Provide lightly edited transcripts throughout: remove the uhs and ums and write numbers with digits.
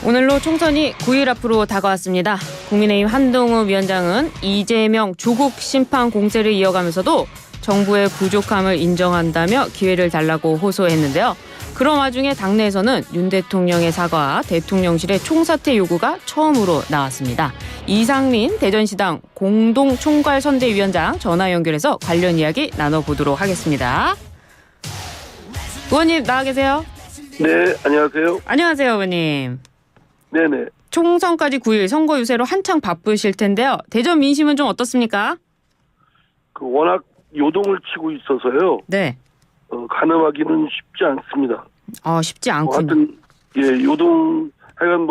오늘로 총선이 9일 앞으로 다가왔습니다. 국민의힘 한동훈 위원장은 이재명 조국 심판 공세를 이어가면서도 정부의 부족함을 인정한다며 기회를 달라고 호소했는데요. 그런 와중에 당내에서는 윤 대통령의 사과와 대통령실의 총사퇴 요구가 처음으로 나왔습니다. 이상민 대전시당 공동총괄선대위원장 전화 연결해서 관련 이야기 나눠보도록 하겠습니다. 의원님 나와 계세요? 네, 안녕하세요. 안녕하세요, 의원님. 네네. 총선까지 9일 선거 유세로 한창 바쁘실 텐데요. 대전 민심은 좀 어떻습니까? 워낙 요동을 치고 있어서요. 네. 가늠하기는 쉽지 않습니다. 쉽지 않군요. 하여튼 하여간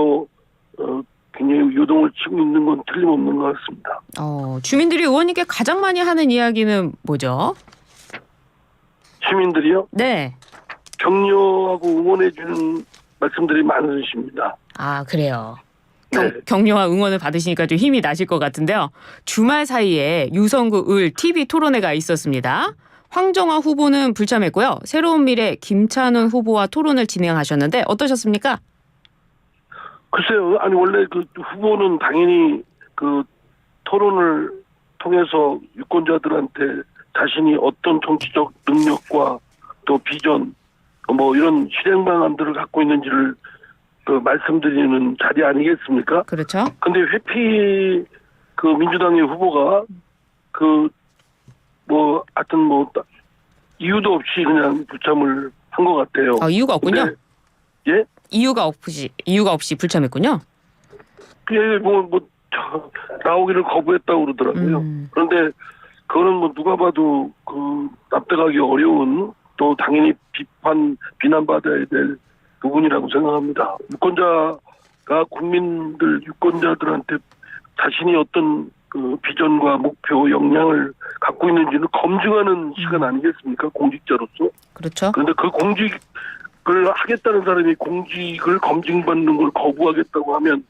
굉장히 요동을 치고 있는 건 틀림없는 것 같습니다. 주민들이 의원님께 가장 많이 하는 이야기는 뭐죠? 시민들이요? 네. 격려하고 응원해주는 말씀들이 많으십니다. 그래요. 네. 격려와 응원을 받으시니까 좀 힘이 나실 것 같은데요. 주말 사이에 유성구 을 TV 토론회가 있었습니다. 황정화 후보는 불참했고요. 새로운 미래 김찬훈 후보와 토론을 진행하셨는데 어떠셨습니까? 글쎄요. 원래 그 후보는 당연히 그 토론을 통해서 유권자들한테 자신이 어떤 정치적 능력과 또 비전 이런 실행 방안들을 갖고 있는지를 말씀드리는 자리 아니겠습니까? 그렇죠. 근데 회피 민주당의 후보가 하여튼 이유도 없이 그냥 불참을 한 것 같아요. 이유가 없군요. 근데, 예? 이유가 없이 불참했군요. 나오기를 거부했다고 그러더라고요. 그런데 그거는 누가 봐도 납득하기 어려운 또 당연히 비난받아야 될 부분이라고 생각합니다. 유권자가 유권자들한테 자신이 어떤 비전과 목표, 역량을 갖고 있는지는 검증하는 시간 아니겠습니까? 공직자로서. 그렇죠. 그런데 그 공직을 하겠다는 사람이 공직을 검증받는 걸 거부하겠다고 하면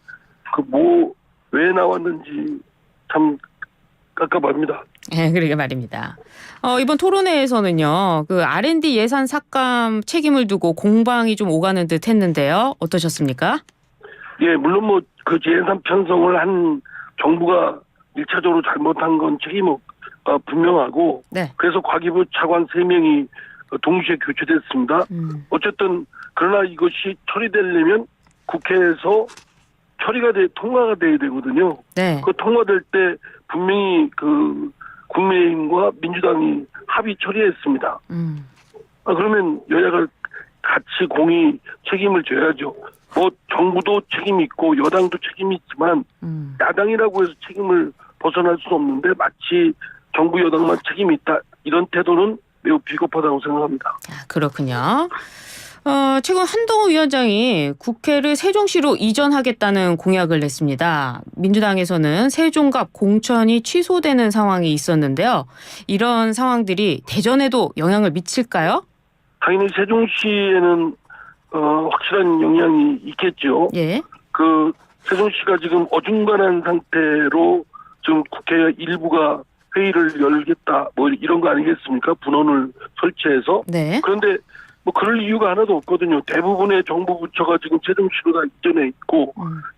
왜 나왔는지 참 깝깝합니다. 네, 그러게 말입니다. 이번 토론회에서는요, R&D 예산 삭감 책임을 두고 공방이 좀 오가는 듯 했는데요. 어떠셨습니까? 예, 물론 예산 편성을 한 정부가 1차적으로 잘못한 건 책임은 분명하고, 네. 그래서 과기부 차관 3명이 동시에 교체됐습니다. 어쨌든, 그러나 이것이 처리되려면 국회에서 통과가 돼야 되거든요. 네. 통과될 때 분명히 국민의힘과 민주당이 합의 처리했습니다. 그러면 여야가 같이 공히 책임을 져야죠. 정부도 책임이 있고 여당도 책임이 있지만 야당이라고 해서 책임을 벗어날 수는 없는데 마치 정부 여당만 책임이 있다. 이런 태도는 매우 비겁하다고 생각합니다. 그렇군요. 최근 한동훈 위원장이 국회를 세종시로 이전하겠다는 공약을 냈습니다. 민주당에서는 세종갑 공천이 취소되는 상황이 있었는데요. 이런 상황들이 대전에도 영향을 미칠까요? 당연히 세종시에는 확실한 영향이 있겠죠. 예. 세종시가 지금 어중간한 상태로 지금 국회 일부가 회의를 열겠다 이런 거 아니겠습니까? 분원을 설치해서. 네. 그런데 그럴 이유가 하나도 없거든요. 대부분의 정부 부처가 지금 세종시로 다 이전해 있고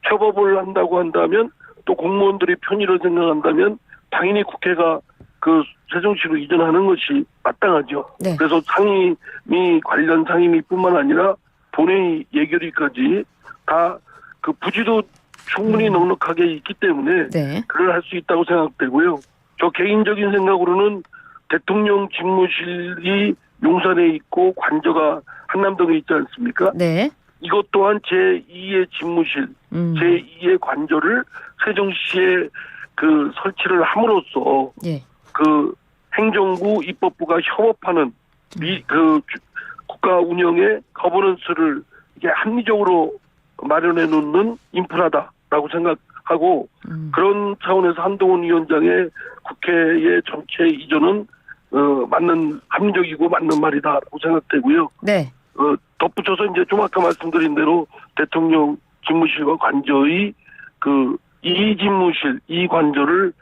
협업을 한다고 한다면 또 공무원들이 편의를 생각한다면 당연히 국회가 세종시로 이전하는 것이 마땅하죠. 네. 그래서 관련 상임위뿐만 아니라 본회의 예결위까지 다 부지도 충분히 넉넉하게 있기 때문에 네. 그걸 할 수 있다고 생각되고요. 저 개인적인 생각으로는 대통령 집무실이 용산에 있고 관저가 한남동에 있지 않습니까? 네. 이것 또한 제2의 집무실, 제2의 관저를 세종시에 설치를 함으로써 예. 행정부, 입법부가 협업하는 국가 운영의 거버넌스를 이게 합리적으로 마련해 놓는 인프라다라고 생각하고 그런 차원에서 한동훈 위원장의 국회의 전체 이전은 합리적이고 맞는 말이다라고 생각되고요. 네. 덧붙여서 이제 좀 아까 말씀드린 대로 대통령 집무실과 관저의 이 집무실, 이 관저를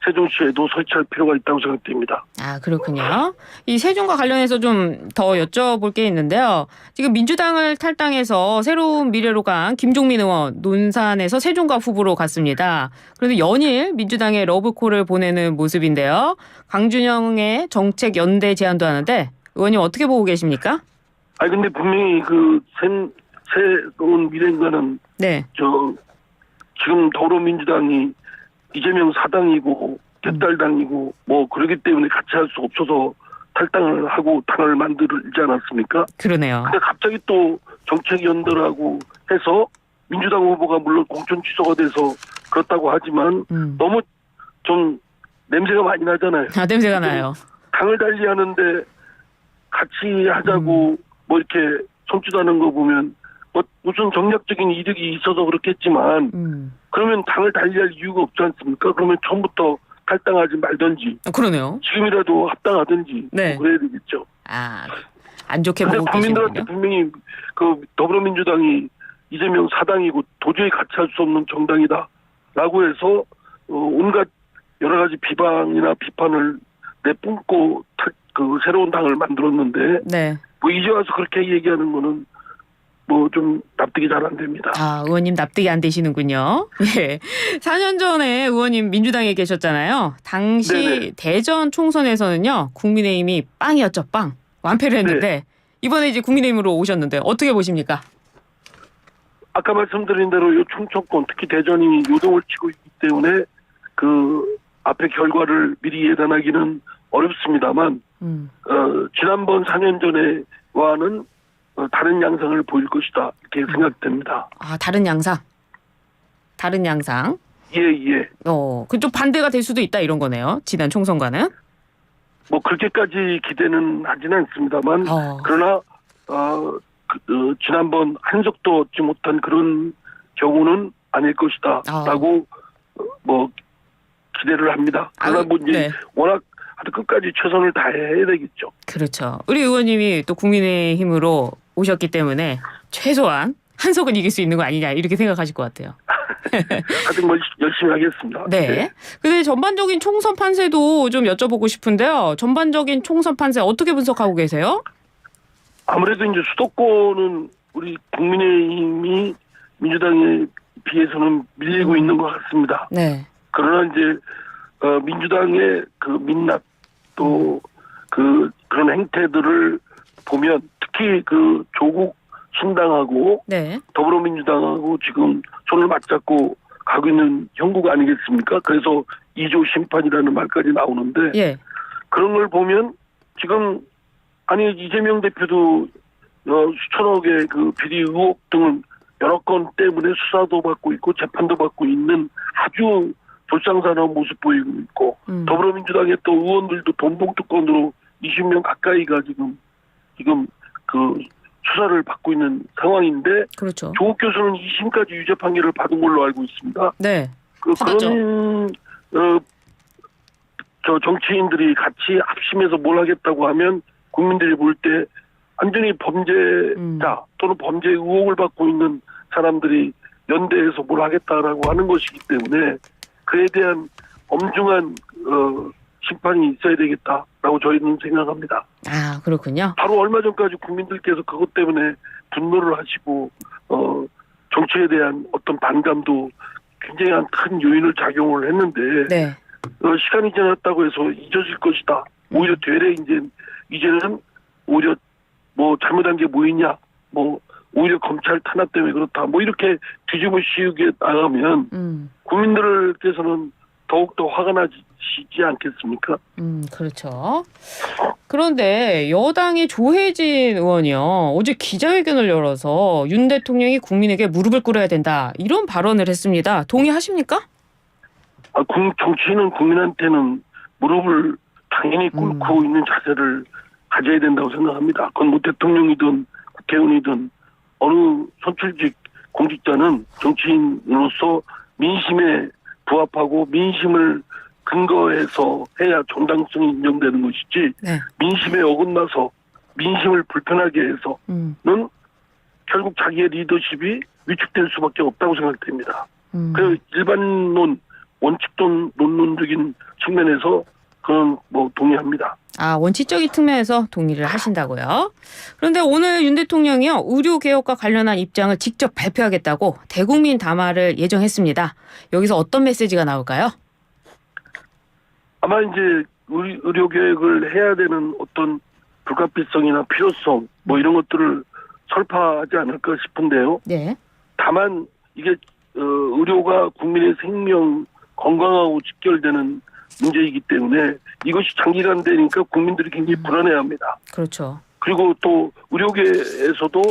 세종시에도 설치할 필요가 있다고 생각됩니다. 아, 그렇군요. 이 세종과 관련해서 좀 더 여쭤볼 게 있는데요. 지금 민주당을 탈당해서 새로운 미래로 간 김종민 의원 논산에서 세종갑 후보로 갔습니다. 그런데 연일 민주당에 러브콜을 보내는 모습인데요. 강준영의 정책 연대 제안도 하는데 의원님 어떻게 보고 계십니까? 아니 근데 분명히 그 새로운 미래인가는 네. 지금 더불어민주당이 이재명 사당이고 개딸당이고 뭐 그러기 때문에 같이 할 수 없어서 탈당을 하고 당을 만들지 않았습니까? 그러네요. 근데 갑자기 또 정책 연대라고 해서 민주당 후보가 물론 공천 취소가 돼서 그렇다고 하지만 너무 좀 냄새가 많이 나잖아요. 아, 냄새가 나요. 당을 달리하는데 같이 하자고 뭐 이렇게 손짓하는 거 보면 뭐 무슨 정략적인 이득이 있어서 그렇겠지만 그러면 당을 달리할 이유가 없지 않습니까? 그러면 처음부터 탈당하지 말든지 그러네요. 지금이라도 합당하든지 네. 뭐 그래야 되겠죠. 아, 안 좋게 근데 보고 국민들한테 계시군요. 분명히 그 더불어민주당이 이재명 사당이고 도저히 같이 할 수 없는 정당이다라고 해서 온갖 여러 가지 비방이나 비판을 내뿜고 그 새로운 당을 만들었는데 네. 뭐 이제 와서 그렇게 얘기하는 거는 뭐 좀 납득이 잘 안 됩니다. 아, 의원님 납득이 안 되시는군요. 예. 4년 전에 의원님 민주당에 계셨잖아요. 당시 네네. 대전 총선에서는요. 국민의힘이 빵이었죠, 빵. 완패를 했는데 네. 이번에 이제 국민의힘으로 오셨는데 어떻게 보십니까? 아까 말씀드린 대로 요 충청권 특히 대전이 요동을 치고 있기 때문에 그 앞의 결과를 미리 예단하기는 어렵습니다만 지난번 4년 전에와는 다른 양상을 보일 것이다 이렇게 생각됩니다. 아, 다른 양상. 다른 양상. 예. 그쪽 반대가 될 수도 있다 이런 거네요. 지난 총선과는. 뭐 그렇게까지 기대는 하지는 않습니다만 그러나 지난번 한석도 얻지 못한 그런 경우는 아닐 것이다라고 뭐 기대를 합니다. 그러나 뭐 이제 네. 워낙 아주 끝까지 최선을 다해야 되겠죠. 그렇죠. 우리 의원님이 또 국민의힘으로 오셨기 때문에 최소한 한석은 이길 수 있는 거 아니냐 이렇게 생각하실 것 같아요. 하여튼 뭐 열심히 하겠습니다. 네. 근데 전반적인 총선 판세도 좀 여쭤보고 싶은데요. 전반적인 총선 판세 어떻게 분석하고 계세요? 아무래도 이제 수도권은 우리 국민의힘이 민주당에 비해서는 밀리고 있는 것 같습니다. 네. 그러나 이제 민주당의 그 민낯 또 그런 행태들을 보면 특히 그 조국 신당하고 네. 더불어민주당하고 지금 손을 맞잡고 가고 있는 형국 아니겠습니까? 그래서 2조 심판이라는 말까지 나오는데 예. 그런 걸 보면 지금 아니 이재명 대표도 수천억의 그 비리 의혹 등을 여러 건 때문에 수사도 받고 있고 재판도 받고 있는 아주 불상사나운 모습 보이고 있고 더불어민주당의 또 의원들도 돈봉투건으로 20명 가까이가 지금 그 수사를 받고 있는 상황인데 그렇죠. 조국 교수는 2심까지 유죄 판결을 받은 걸로 알고 있습니다. 네. 그런 정치인들이 같이 합심해서 뭘 하겠다고 하면 국민들이 볼 때 완전히 범죄자 또는 범죄 의혹을 받고 있는 사람들이 연대해서 뭘 하겠다라고 하는 것이기 때문에 그에 대한 엄중한 심판이 있어야 되겠다라고 저희는 생각합니다. 아, 그렇군요. 바로 얼마 전까지 국민들께서 그것 때문에 분노를 하시고 정치에 대한 어떤 반감도 굉장히 큰 요인을 작용을 했는데 네. 시간이 지났다고 해서 잊어질 것이다. 오히려 되레 이제는 오히려 뭐 잘못한 게 뭐 있냐, 뭐 오히려 검찰 탄압 때문에 그렇다, 뭐 이렇게 뒤집어 씌우게 나가면 국민들께서는 더욱더 화가 나시지 않겠습니까? 그렇죠. 그런데 여당의 조혜진 의원이요. 어제 기자회견을 열어서 윤 대통령이 국민에게 무릎을 꿇어야 된다. 이런 발언을 했습니다. 동의하십니까? 정치인은 국민한테는 무릎을 당연히 꿇고 있는 자세를 가져야 된다고 생각합니다. 그건 뭐 대통령이든 국회의원이든 어느 선출직 공직자는 정치인으로서 민심에 부합하고 민심을 근거해서 해야 정당성이 인정되는 것이지 네. 민심에 어긋나서 민심을 불편하게 해서는 결국 자기의 리더십이 위축될 수밖에 없다고 생각됩니다. 그 일반론 논문적인 측면에서 그건 뭐 동의합니다. 원칙적인 측면에서 동의를 하신다고요. 그런데 오늘 윤 대통령이요, 의료개혁과 관련한 입장을 직접 발표하겠다고 대국민 담화를 예정했습니다. 여기서 어떤 메시지가 나올까요? 아마 이제 의료개혁을 해야 되는 어떤 불가피성이나 필요성 뭐 이런 것들을 설파하지 않을까 싶은데요. 네. 다만 이게 의료가 국민의 생명, 건강하고 직결되는 문제이기 때문에 이것이 장기간 되니까 국민들이 굉장히 불안해합니다. 그렇죠. 그리고 또 의료계에서도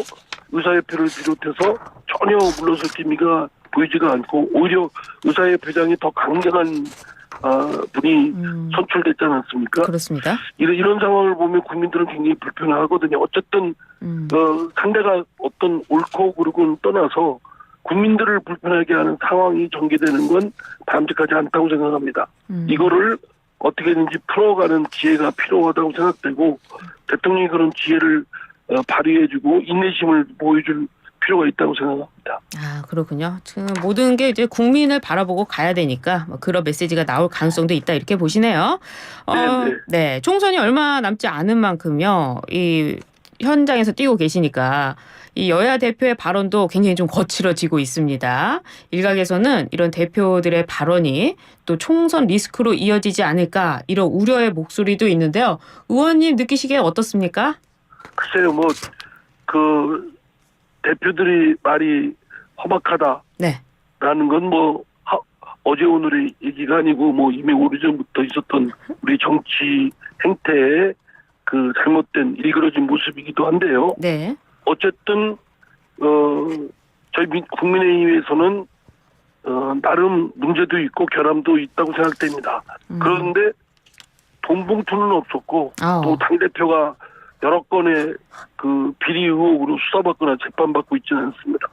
의사협회를 비롯해서 전혀 물러설 기미가 보이지가 않고 오히려 의사협회장이 더 강경한 분이 선출됐지 않았습니까? 그렇습니다. 이런 상황을 보면 국민들은 굉장히 불편하거든요. 어쨌든 상대가 어떤 옳고 그르고는 떠나서 국민들을 불편하게 하는 상황이 전개되는 건 바람직하지 않다고 생각합니다. 이거를 어떻게든지 풀어가는 지혜가 필요하다고 생각되고 대통령이 그런 지혜를 발휘해주고 인내심을 보여줄 필요가 있다고 생각합니다. 그렇군요. 지금 모든 게 이제 국민을 바라보고 가야 되니까 그런 메시지가 나올 가능성도 있다 이렇게 보시네요. 네, 총선이 얼마 남지 않은 만큼요. 이 현장에서 뛰고 계시니까 이 여야 대표의 발언도 굉장히 좀 거칠어지고 있습니다. 일각에서는 이런 대표들의 발언이 또 총선 리스크로 이어지지 않을까 이런 우려의 목소리도 있는데요. 의원님 느끼시기에 어떻습니까? 글쎄요, 대표들이 말이 험악하다라는 네. 건 어제 오늘의 얘기가 아니고 이미 오래전부터 있었던 우리 정치 행태의 그 잘못된 일그러진 모습이기도 한데요. 네. 어쨌든 저희 국민의힘에서는 나름 문제도 있고 결함도 있다고 생각됩니다. 그런데 돈 봉투는 없었고 또 당대표가 여러 건의 그 비리 의혹으로 수사받거나 재판받고 있지는 않습니다.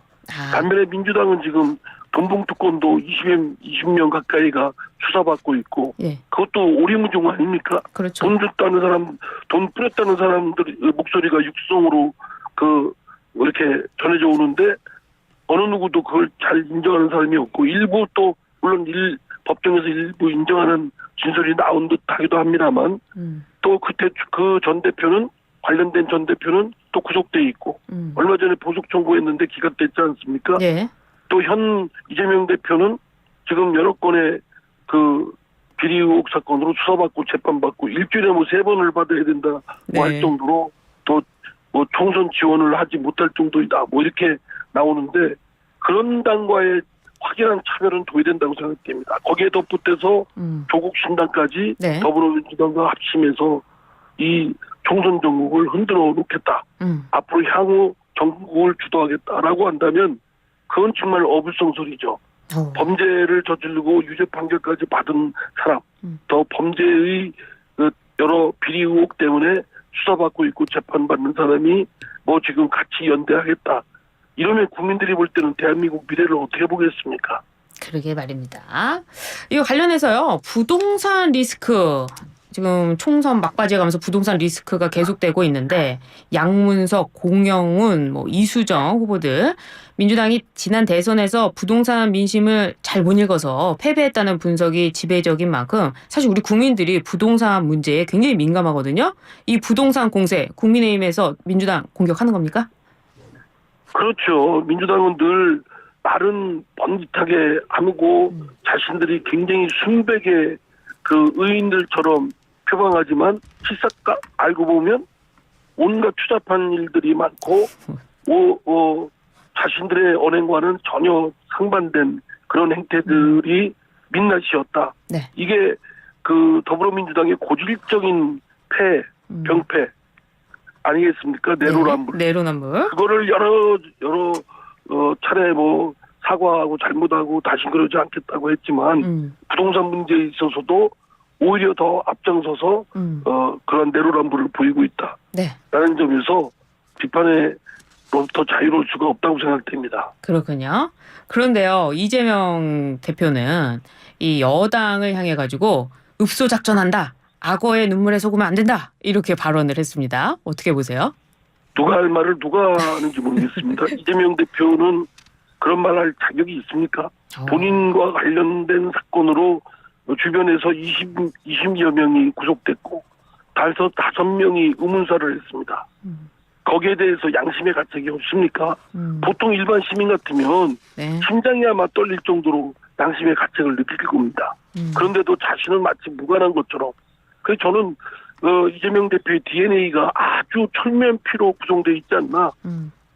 반면에 민주당은 지금 돈 봉투 건도 20명 가까이가 수사받고 있고 그것도 오리무중 아닙니까? 그렇죠. 돈 줬다는 사람, 돈 뿌렸다는 사람들 목소리가 육성으로 이렇게 전해져 오는데 어느 누구도 그걸 잘 인정하는 사람이 없고 일부 또 물론 법정에서 일부 인정하는 진술이 나온 듯 하기도 합니다만 또 그때 그 전 대표는 관련된 전 대표는 또 구속돼 있고 얼마 전에 보석 청구했는데 기각됐지 않습니까? 네. 또 현 이재명 대표는 지금 여러 건의 그 비리 의혹 사건으로 수사받고 재판받고 일주일에 3번을 받아야 된다고 할 정도로 또 총선 지원을 하지 못할 정도이다 이렇게 나오는데 그런 당과의 확연한 차별은 둬야 된다고 생각됩니다. 거기에 덧붙여서 조국 신당까지 더불어민주당과 합심해서 이 총선 전국을 흔들어 놓겠다. 앞으로 향후 전국을 주도하겠다라고 한다면 그건 정말 어불성설이죠. 범죄를 저지르고 유죄 판결까지 받은 사람, 더 범죄의 여러 비리 의혹 때문에 수사받고 있고 재판받는 사람이 지금 같이 연대하겠다. 이러면 국민들이 볼 때는 대한민국 미래를 어떻게 보겠습니까? 그러게 말입니다. 이거 관련해서요. 부동산 리스크. 지금 총선 막바지에 가면서 부동산 리스크가 계속되고 있는데 양문석, 공영훈, 이수정 후보들 민주당이 지난 대선에서 부동산 민심을 잘 못 읽어서 패배했다는 분석이 지배적인 만큼 사실 우리 국민들이 부동산 문제에 굉장히 민감하거든요. 이 부동산 공세 국민의힘에서 민주당 공격하는 겁니까? 그렇죠. 민주당은 늘 말은 번듯하게 하고 자신들이 굉장히 순백의 그 의인들처럼 표방하지만 실상 알고 보면 온갖 추잡한 일들이 많고 자신들의 언행과는 전혀 상반된 그런 행태들이 민낯이었다. 이게 그 더불어민주당의 고질적인 병폐 아니겠습니까? 내로남불. 그거를 여러 차례 사과하고 잘못하고 다시 그러지 않겠다고 했지만 부동산 문제에 있어서도 오히려 더 앞장서서 그런 내로남불을 보이고 있다. 라는 점에서 비판으로부터 자유로울 수가 없다고 생각됩니다. 그렇군요. 그런데요. 이재명 대표는 이 여당을 향해 가지고 읍소작전한다. 악어의 눈물에 속으면 안 된다. 이렇게 발언을 했습니다. 어떻게 보세요? 누가 할 말을 누가 하는지 모르겠습니다. 이재명 대표는 그런 말 할 자격이 있습니까? 어. 본인과 관련된 사건으로 주변에서 20여 명이 구속됐고 달서 5명이 의문사를 했습니다. 거기에 대해서 양심의 가책이 없습니까? 보통 일반 시민 같으면 네. 심장이 아마 떨릴 정도로 양심의 가책을 느낄 겁니다. 그런데도 자신은 마치 무관한 것처럼. 그래서 저는 이재명 대표의 DNA가 아주 철면피로 구성되어 있지 않나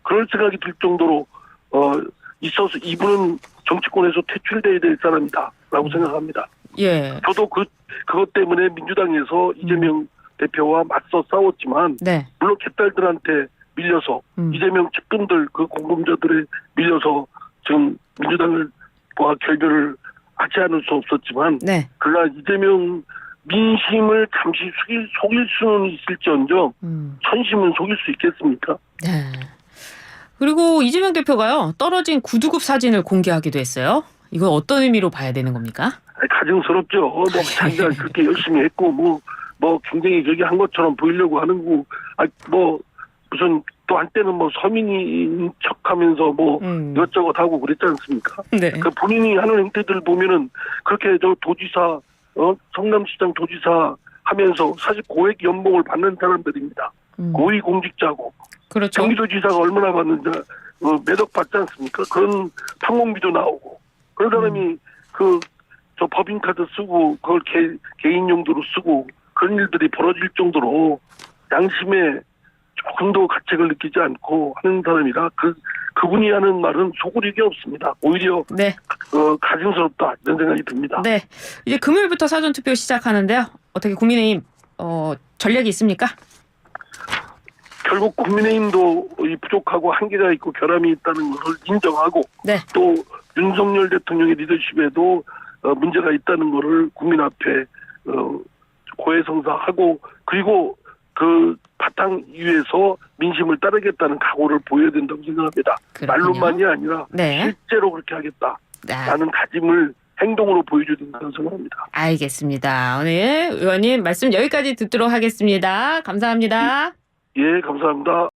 그런 생각이 들 정도로 있어서 이분은 정치권에서 퇴출돼야 될 사람이다라고 생각합니다. 예. 저도 그것 때문에 민주당에서 이재명 대표와 맞서 싸웠지만 네. 물론 개딸들한테 밀려서 이재명 측근들 그 공범자들에 밀려서 지금 민주당과 결별을 하지 않을 수 없었지만 네. 그러나 이재명 민심을 잠시 속일 수는 있을지언정 선심은 속일 수 있겠습니까? 네. 그리고 이재명 대표가요 떨어진 구두굽 사진을 공개하기도 했어요. 이건 어떤 의미로 봐야 되는 겁니까? 가증스럽죠. 뭐 자기가 그렇게 열심히 했고 뭐 굉장히 저기 한 것처럼 보이려고 하는 거. 뭐 무슨 또 한때는 뭐 서민인 척하면서 뭐 이것저것 하고 그랬지 않습니까? 네. 그 본인이 하는 행태들 보면은 그렇게 저 도지사 성남시장 도지사 하면서 사실 고액 연봉을 받는 사람들입니다. 고위 공직자고. 그렇죠. 경기도지사가 얼마나 받는지 매덕 받지 않습니까? 그런 판공비도 나오고 그런 사람이 저 법인카드 쓰고 그걸 개인 용도로 쓰고 그런 일들이 벌어질 정도로 양심에 조금도 가책을 느끼지 않고 하는 사람이라 그분이 하는 말은 속으리게 없습니다. 오히려 네. 가증스럽다 이런 생각이 듭니다. 네. 이제 금요일부터 사전투표 시작하는데요. 어떻게 국민의힘 전략이 있습니까? 결국 국민의힘도 부족하고 한계가 있고 결함이 있다는 것을 인정하고 네. 또 윤석열 대통령의 리더십에도 문제가 있다는 것을 국민 앞에 고해성사하고 그리고 그 바탕 위에서 민심을 따르겠다는 각오를 보여야 된다고 생각합니다. 그렇군요. 말로만이 아니라 네. 실제로 그렇게 하겠다라는 다짐을 행동으로 보여줘야 된다고 생각합니다. 알겠습니다. 오늘 의원님 말씀 여기까지 듣도록 하겠습니다. 감사합니다. 예, 감사합니다.